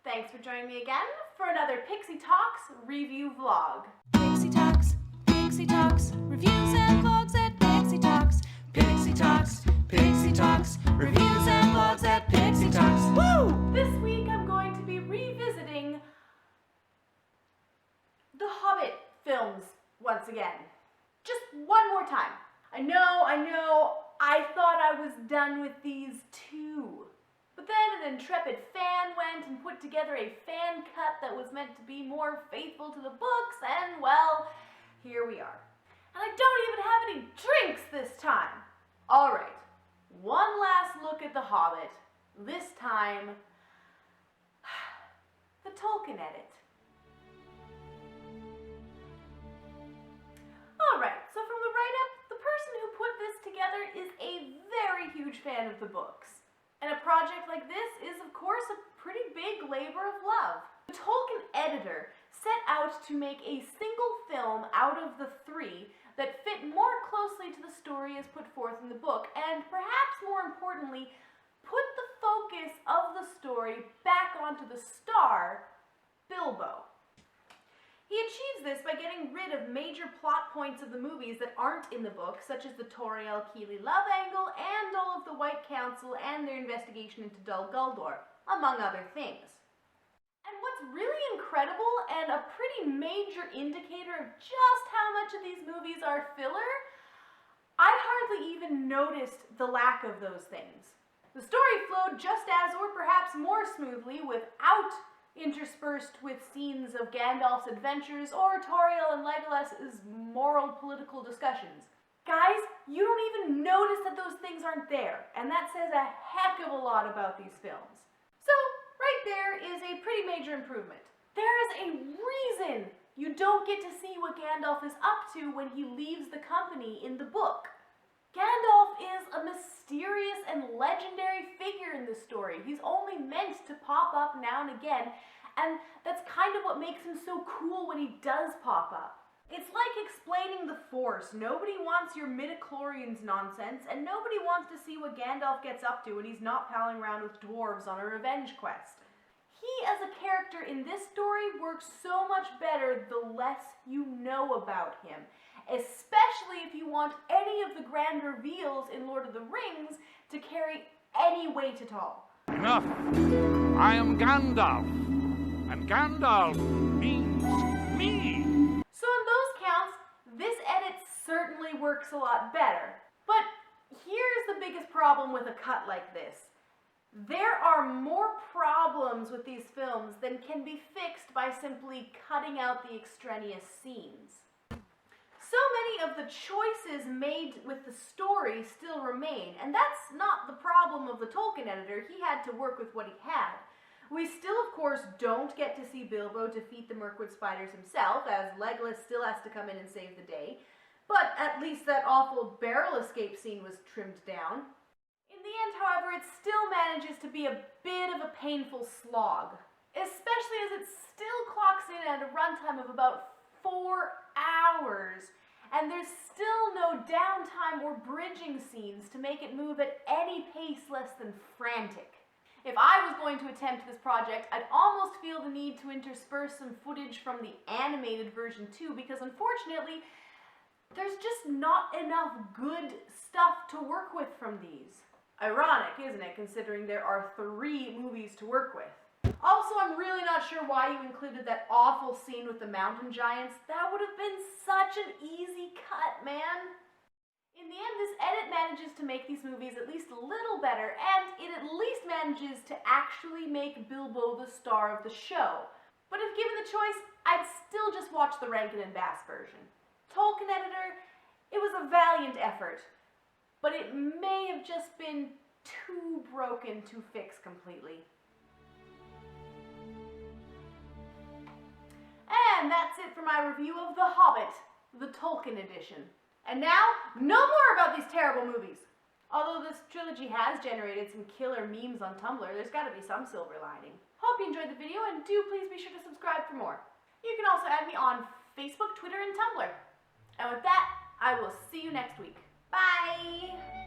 Thanks for joining me again for another Pixie Talks review vlog. Pixie Talks, reviews and vlogs at Pixie Talks. Pixie Talks, reviews and vlogs at Pixie Talks. Woo! This week I'm going to be revisiting the Hobbit films once again. Just one more time. I know, I thought I was done with these too. But then an intrepid fan went and put together a fan cut that was meant to be more faithful to the books, and well, here we are. And I don't even have any drinks this time. Alright, one last look at The Hobbit. This time, the Tolkien edit. Alright, so from the write-up, the person who put this together is a very huge fan of the books. And a project like this is, of course, a pretty big labor of love. The Tolkien editor set out to make a single film out of the three that fit more closely to the story as put forth in the book, and perhaps more importantly, put the focus of the story back onto the star, Bilbo. He achieves this by getting rid of major plot points of the movies that aren't in the book, such as the Tauriel-Keeley love angle and all of the White Council and their investigation into Dol Guldur, among other things. And what's really incredible and a pretty major indicator of just how much of these movies are filler, I hardly even noticed the lack of those things. The story flowed just as, or perhaps more smoothly, without interspersed with scenes of Gandalf's adventures or Tauriel and Legolas's moral political discussions. Guys, you don't even notice that those things aren't there, and that says a heck of a lot about these films. So, right there is a pretty major improvement. There is a reason you don't get to see what Gandalf is up to when he leaves the company in the book. Gandalf is a mysterious and legendary figure in this story. He's only meant to pop up now and again, and that's kind of what makes him so cool when he does pop up. It's like explaining the Force. Nobody wants your midichlorians nonsense, and nobody wants to see what Gandalf gets up to when he's not palling around with dwarves on a revenge quest. He, as a character in this story, works so much better the less you know about him. Especially if you want any of the grand reveals in Lord of the Rings to carry any weight at all. Enough! I am Gandalf, and Gandalf means me! So on those counts, this edit certainly works a lot better. But here's the biggest problem with a cut like this. There are more problems with these films than can be fixed by simply cutting out the extraneous scenes. So many of the choices made with the story still remain, and that's not the problem of the Tolkien editor. He had to work with what he had. We still, of course, don't get to see Bilbo defeat the Mirkwood spiders himself, as Legolas still has to come in and save the day, but at least that awful barrel escape scene was trimmed down. In the end, however, it still manages to be a bit of a painful slog, especially as it still clocks in at a runtime of about 4 hours. And there's still no downtime or bridging scenes to make it move at any pace less than frantic. If I was going to attempt this project, I'd almost feel the need to intersperse some footage from the animated version too, because unfortunately, there's just not enough good stuff to work with from these. Ironic, isn't it, considering there are 3 movies to work with. Also, I'm really not sure why you included that awful scene with the mountain giants. That would have been such an easy cut, man. In the end, this edit manages to make these movies at least a little better, and it at least manages to actually make Bilbo the star of the show. But if given the choice, I'd still just watch the Rankin and Bass version. Tolkien editor, it was a valiant effort, but it may have just been too broken to fix completely. And that's it for my review of The Hobbit, the Tolkien edition. And now, no more about these terrible movies. Although this trilogy has generated some killer memes on Tumblr, there's gotta be some silver lining. Hope you enjoyed the video, and do please be sure to subscribe for more. You can also add me on Facebook, Twitter, and Tumblr. And with that, I will see you next week. Bye!